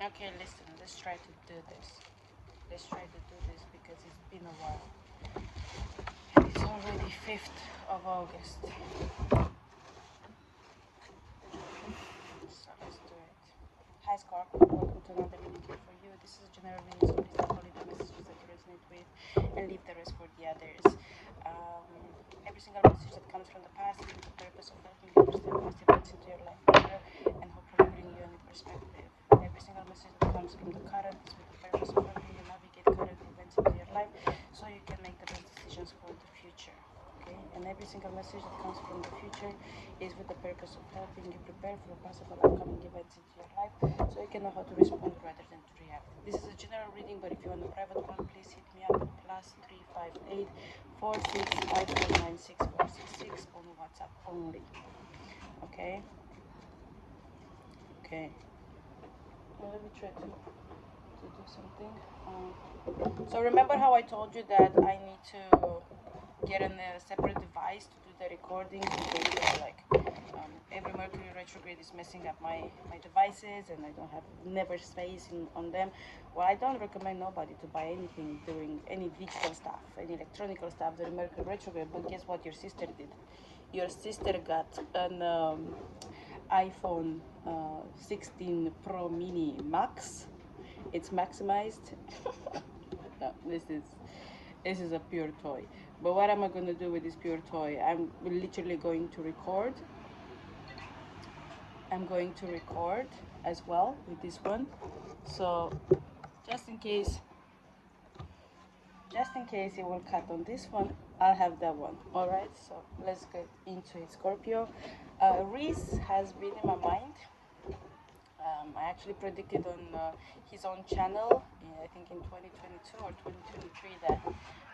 Okay, listen, let's try to do this. Let's try to do this because it's been a while. And it's already 5th of August. So let's do it. Hi Scorpio, welcome to another video for you. This is a general reading, so please tap only the messages that you resonate with and leave the rest for the others. Every single message that comes from the past is with the purpose of helping you understand past events into your life better and hopefully bring you a new perspective. Every single message that comes from the current is with the purpose of helping you navigate current events into your life so you can make the best decisions for the future. Okay? And every single message that comes from the future is with the purpose of helping you prepare for possible upcoming events into your life so you can know how to respond rather than to react. This is a general reading, but if you want a private one, please hit me up at +358 465496 on WhatsApp only. Okay? Okay. Well, let me try to do something. So remember how I told you that I need to get on a separate device to do the recording because every Mercury retrograde is messing up my devices and I don't have never space on them. Well, I don't recommend nobody to buy anything during any digital stuff, any electronic stuff during Mercury retrograde, but guess what your sister did? Your sister got an iPhone 16 Pro Mini Max. It's maximized. No, this is a pure toy. But what am I going to do with this pure toy? I'm literally going to record. I'm going to record as well with this one. So just in case it will cut on this one, I'll have that one. All right, so let's get into it. Scorpio, Reese has been in my mind. I actually predicted on his own channel, I think in 2022 or 2023, that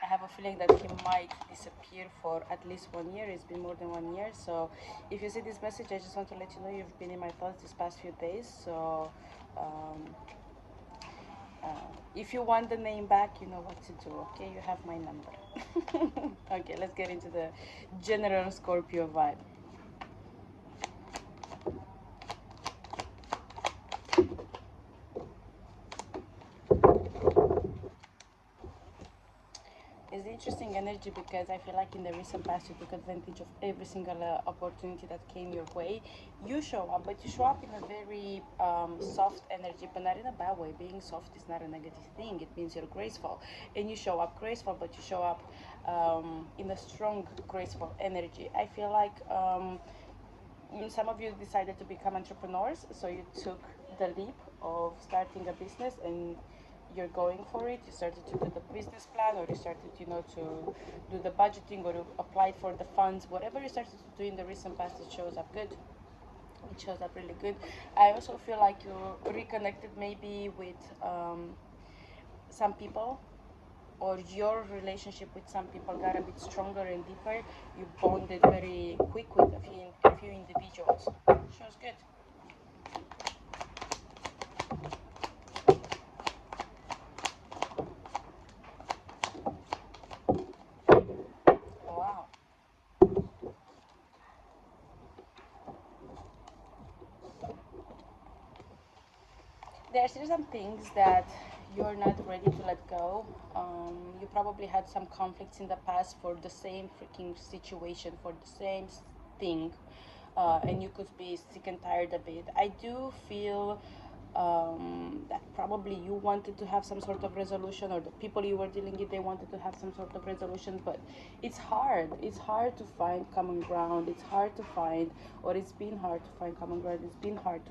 I have a feeling that he might disappear for at least 1 year. It's been more than 1 year. So if you see this message, I just want to let you know you've been in my thoughts these past few days. So if you want the name back, you know what to do. Okay, you have my number. Okay, let's get into the general Scorpio vibe. It's interesting energy because I feel like in the recent past you took advantage of every single opportunity that came your way. You show up, but you show up in a very soft energy, but not in a bad way. Being soft is not a negative thing. It means you're graceful, and you show up graceful, but you show up in a strong, graceful energy. I feel like some of you decided to become entrepreneurs, so you took the leap of starting a business and you're going for it. You started to do the business plan, or you started, to do the budgeting, or you applied for the funds. Whatever you started to do in the recent past, it shows up good. It shows up really good. I also feel like you reconnected maybe with some people, or your relationship with some people got a bit stronger and deeper. You bonded very quick with a few individuals. Shows good. Wow. There are still some things that you're not ready to let go. You probably had some conflicts in the past for the same freaking situation, for the same thing, and you could be sick and tired of it. I do feel that probably you wanted to have some sort of resolution, or the people you were dealing with, they wanted to have some sort of resolution, but it's hard. It's hard to find common ground. It's hard to find, or it's been hard to find common ground. It's been hard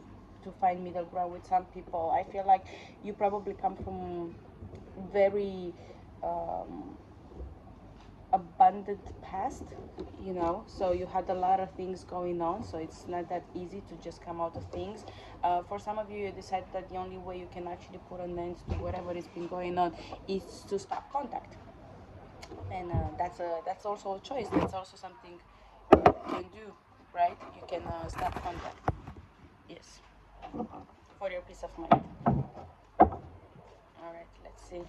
to find middle ground with some people. I feel like you probably come from very abundant past, so you had a lot of things going on, so it's not that easy to just come out of things. For some of you, you decide that the only way you can actually put an end to whatever has been going on is to stop contact, and that's also a choice. That's also something you can do, right? You can stop contact. Yes, for your peace of mind. All right, let's see.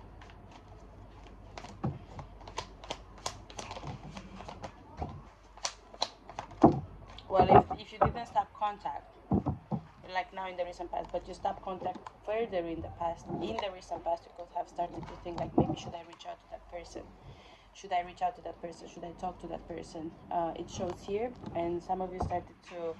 Well, if you didn't stop contact, like now in the recent past, but you stop contact further in the past. In the recent past, you could have started to think like, maybe should I reach out to that person? Should I reach out to that person? Should I talk to that person? It shows here, and some of you started to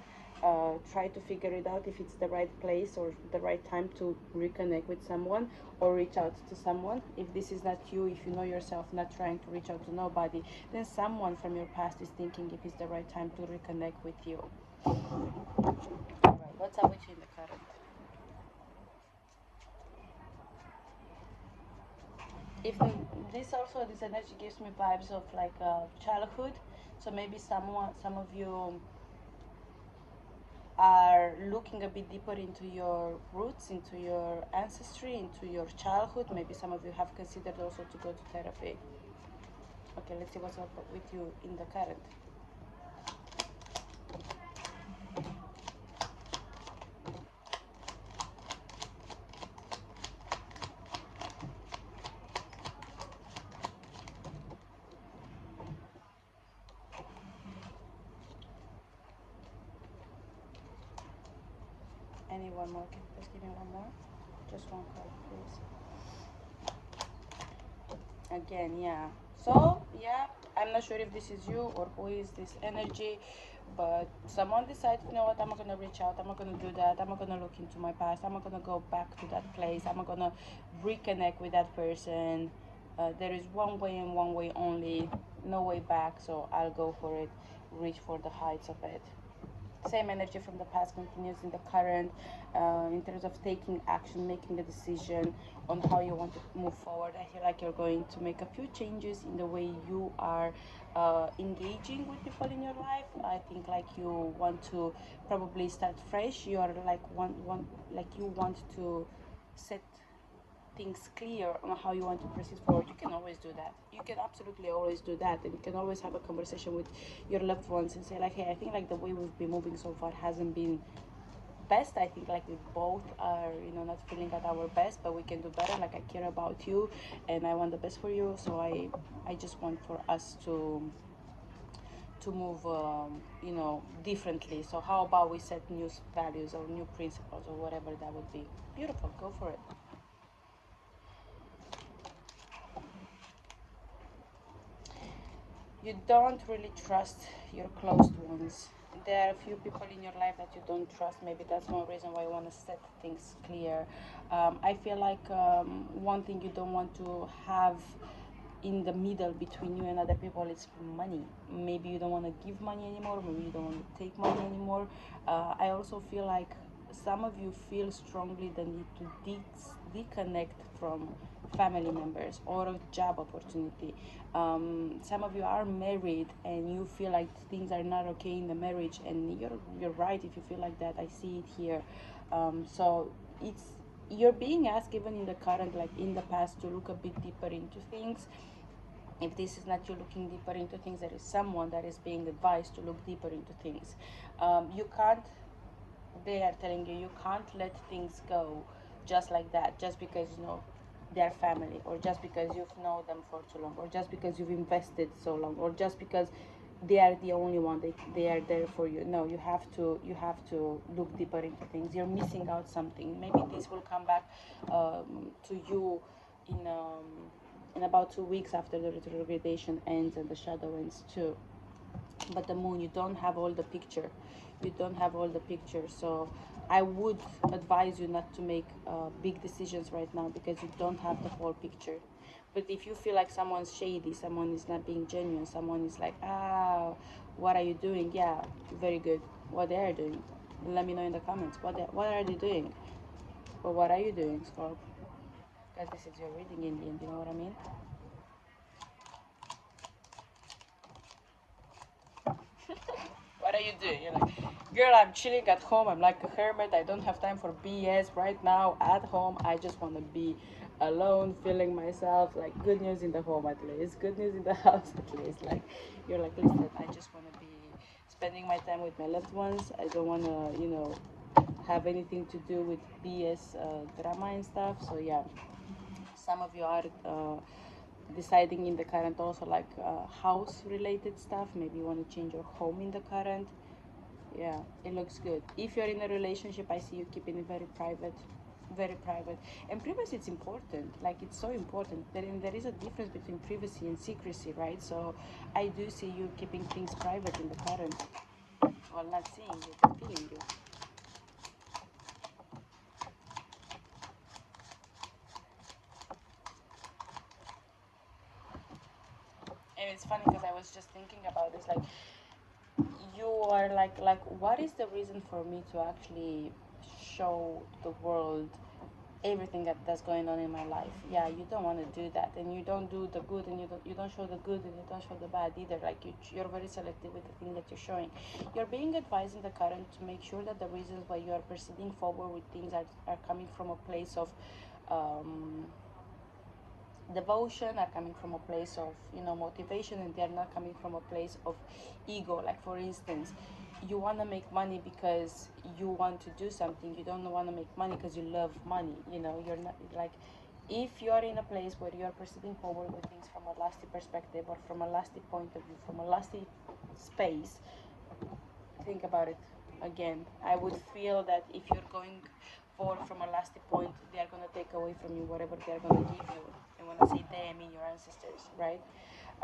try to figure it out if it's the right place or the right time to reconnect with someone or reach out to someone. If this is not you, if you know yourself not trying to reach out to nobody, then someone from your past is thinking if it's the right time to reconnect with you. Alright, what's up with you in the current? If this energy gives me vibes of like childhood, so maybe some of you are looking a bit deeper into your roots, into your ancestry, into your childhood. Maybe some of you have considered also to go to therapy. Okay, let's see what's up with you in the current. Any one more? Can you please give me one more? Just one card, please. Again, yeah. So, yeah, I'm not sure if this is you or who is this energy, but someone decided, you know what, I'm not going to reach out, I'm not going to do that, I'm not going to look into my past, I'm not going to go back to that place, I'm not going to reconnect with that person. There is one way and one way only, no way back, so I'll go for it, reach for the heights of it. Same energy from the past continues in the current, in terms of taking action, making a decision on how you want to move forward. I feel like you're going to make a few changes in the way you are engaging with people in your life. I think like you want to probably start fresh. You are like you want to set things clear on how you want to proceed forward. You can always do that. You can absolutely always do that, and you can always have a conversation with your loved ones and say like, hey, I think like the way we've been moving so far hasn't been best. I think like we both are, not feeling at our best, but we can do better. Like, I care about you and I want the best for you, so I just want for us to move differently. So how about we set new values or new principles or whatever that would be. Beautiful, go for it. You don't really trust your close ones. There are a few people in your life that you don't trust. Maybe that's one reason why you want to set things clear. I feel like one thing you don't want to have in the middle between you and other people is money. Maybe you don't want to give money anymore. Maybe you don't want to take money anymore. I also feel like some of you feel strongly the need to disconnect from family members or a job opportunity. Some of you are married and you feel like things are not okay in the marriage, and you're right if you feel like that. I see it here. So you're being asked, even in the current, like in the past, to look a bit deeper into things. If this is not you looking deeper into things, there is someone that is being advised to look deeper into things. You can't They are telling you can't let things go just like that, just because they're family, or just because you've known them for too long, or just because you've invested so long, or just because they are the only one, they are there for you. No, you have to look deeper into things. You're missing out something. Maybe this will come back to you in about 2 weeks after the retrogradation ends and the shadow ends too. But the moon, you don't have all the picture. So I would advise you not to make big decisions right now, because you don't have the whole picture. But if you feel like someone's shady, someone is not being genuine, someone is like, what are you doing? Yeah, very good. What they are doing, let me know in the comments. What are they doing? Or what are you doing, Scorp? Because this is your reading in the end, you know what I mean? What are you doing? You're like, girl, I'm chilling at home. I'm like a hermit. I don't have time for BS right now at home. I just want to be alone, feeling myself. Like, good news in the home at least. Good news in the house at least. Like, you're like, listen, I just want to be spending my time with my loved ones. I don't want to, have anything to do with BS drama and stuff. So, yeah, some of you are deciding in the current also, like house related stuff. Maybe you want to change your home in the current. Yeah, it looks good. If you're in a relationship, I see you keeping it very private, very private. And privacy, it's important. Like, it's so important. There is a difference between privacy and secrecy, right? So I do see you keeping things private in the current. Well, not seeing you, but feeling you. And it's funny because I was just thinking about this, like, you are like what is the reason for me to actually show the world everything that's going on in my life? Yeah, you don't want to do that, and you don't do the good, and you don't show the good, and you don't show the bad either. Like, you're very selective with the thing that you're showing. You're being advised in the current to make sure that the reasons why you are proceeding forward with things are coming from a place of um, devotion, are coming from a place of, motivation, and they're not coming from a place of ego. Like, for instance, you want to make money because you want to do something. You don't want to make money because you love money. You're not like, if you're in a place where you're proceeding forward with things from a lasting perspective, or from a lasting point of view, from a lasting space, think about it again. I would feel that if you're going forward from a lasting point, they are going to take away from you whatever they're going to give you. And when I say they, I mean your ancestors, right?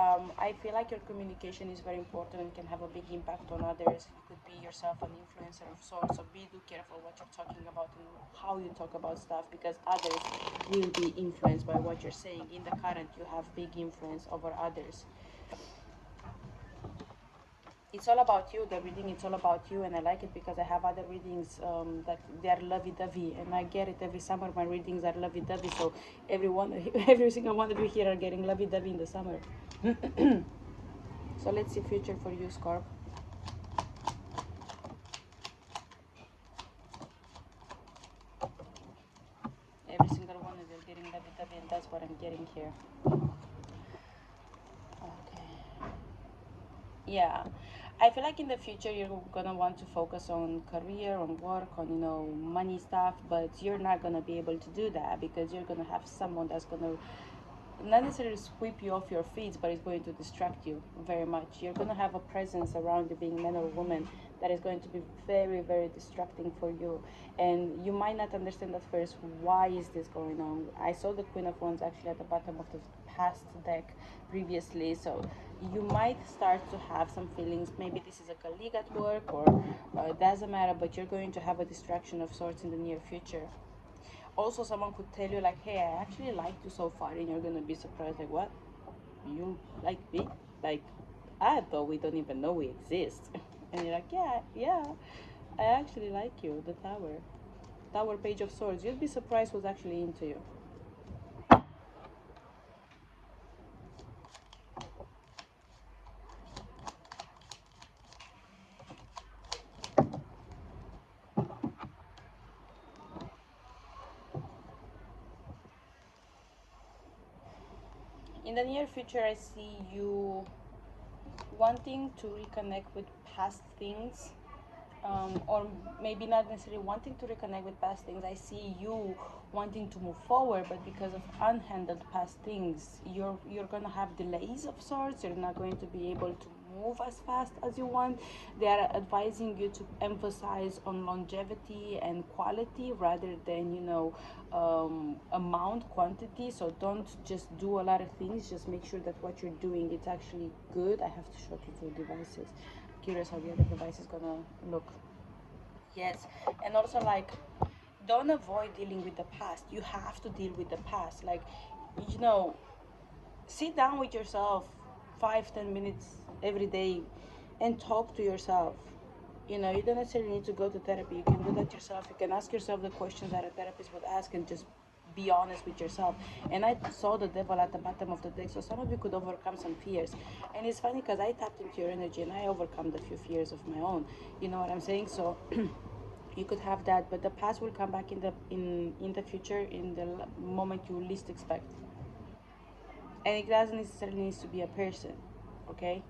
I feel like your communication is very important and can have a big impact on others. You could be yourself an influencer of sorts, so do careful what you're talking about and how you talk about stuff, because others will be influenced by what you're saying. In the current, you have big influence over others. It's all about you, the reading. It's all about you, and I like it because I have other readings that they are lovey-dovey, and I get it every summer. My readings are lovey-dovey, so everyone every single one of you here are getting lovey-dovey in the summer. So let's see future for you, Scorp. Every single one of you are getting lovey-dovey, and that's what I'm getting here. Okay. Yeah, I feel like in the future you're gonna want to focus on career, on work, on money stuff, but you're not gonna be able to do that because you're gonna have someone that's gonna not necessarily sweep you off your feet, but it's going to distract you very much. You're going to have a presence around you, being man or woman, that is going to be very, very distracting for you. And you might not understand at first, why is this going on? I saw the Queen of Wands actually at the bottom of the past deck previously, so you might start to have some feelings. Maybe this is a colleague at work, or it doesn't matter, but you're going to have a distraction of sorts in the near future. Also, someone could tell you like, hey, I actually liked you so far, and you're gonna be surprised, like, what, you like me? Like, I thought we don't even know we exist. And you're like, yeah, I actually like you. The Tower, Page of Swords. You'd be surprised who's actually into you. In the near future, I see you wanting to reconnect with past things, or maybe not necessarily wanting to reconnect with past things. I see you wanting to move forward, but because of unhandled past things, you're gonna have delays of sorts. You're not going to be able to move as fast as you want. They are advising you to emphasize on longevity and quality rather than amount, quantity. So don't just do a lot of things. Just make sure that what you're doing, it's actually good. I have to show you two devices. Curious how the other device is gonna look. Yes, and also, like, don't avoid dealing with the past. You have to deal with the past. Like, you know, sit down with yourself 5-10 minutes every day and talk to yourself. You don't necessarily need to go to therapy. You can do that yourself. You can ask yourself the questions that a therapist would ask, and just be honest with yourself. And I saw the devil at the bottom of the deck, so some of you could overcome some fears. And it's funny because I tapped into your energy and I overcome the few fears of my own. You know what I'm saying? So you could have that, but the past will come back in the future, in the moment you least expect. And it doesn't necessarily need to be a person, okay?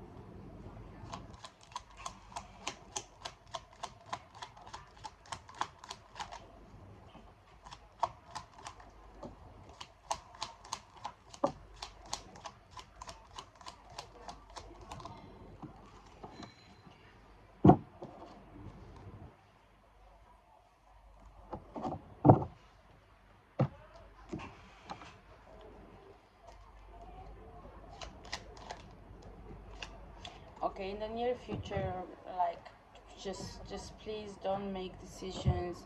Okay, in the near future, like, just please don't make decisions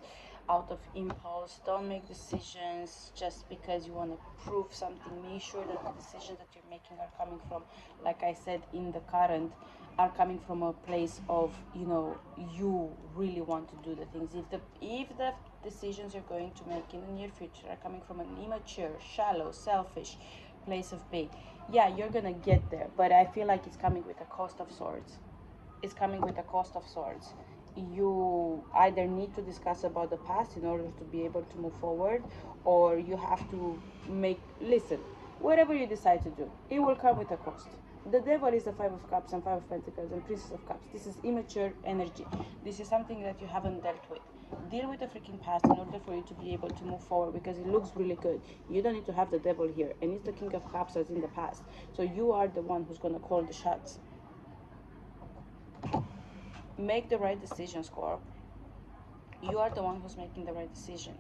out of impulse. Don't make decisions just because you want to prove something. Make sure that the decisions that you're making are coming from, like I said, in the current, are coming from a place of, you know, you really want to do the things. If the decisions you're going to make in the near future are coming from an immature, shallow, selfish place of being, yeah, you're gonna get there, but I feel like it's coming with a cost of swords. It's coming with a cost of swords. You either need to discuss about the past in order to be able to move forward, or you have to listen, whatever you decide to do, it will come with a cost. The devil is the Five of Cups and Five of Pentacles and Princess of Cups. This is immature energy. This is something that you haven't dealt with. Deal with the freaking past in order for you to be able to move forward, because it looks really good. You don't need to have the devil here, and it's the King of Cups as in the past. So you are the one who's going to call the shots. Make the right decision, Scorp. You are the one who's making the right decision.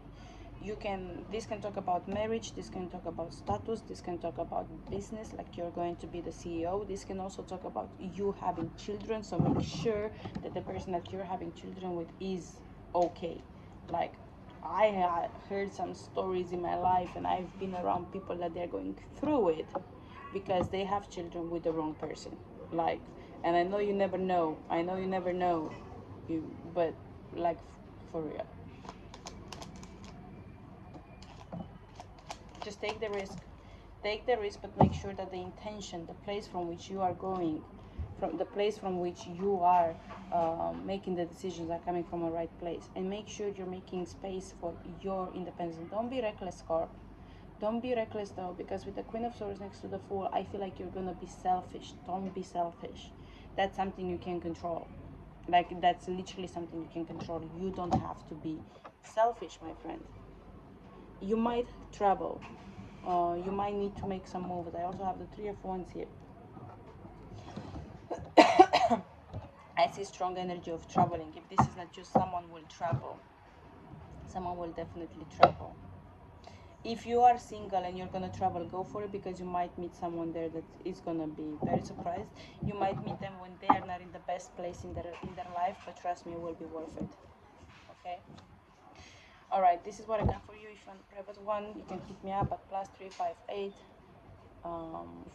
This can talk about marriage, this can talk about status, this can talk about business, like you're going to be the CEO. This can also talk about you having children, so make sure that the person that you're having children with is okay. Like, I had heard some stories in my life, and I've been around people that they're going through it because they have children with the wrong person. Like, and I know you never know. But like, for real. Just take the risk. Take the risk, but make sure that the intention, the place from which you are going, from the place from which you are making the decisions, are coming from a right place. And make sure you're making space for your independence. Don't be reckless, Scorp. Don't be reckless though, because with the Queen of Swords next to the Fool, I feel like you're gonna be selfish. Don't be selfish. That's something you can control. Like, that's literally something you can control. You don't have to be selfish, my friend. You might travel. You might need to make some moves. I also have the Three of Wands here. I see strong energy of traveling. If this is not just someone will travel, someone will definitely travel. If you are single and you're gonna travel, go for it, because you might meet someone there that is gonna be very surprised. You might meet them when they are not in the best place in their life, but trust me, it will be worth it. Okay. All right. This is what I got for you. If you want a private one, you can hit me up at +358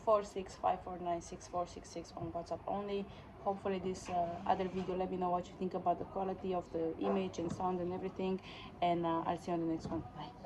4654964666 on WhatsApp only. Hopefully this other video, let me know what you think about the quality of the image and sound and everything, and I'll see you on the next one. Bye.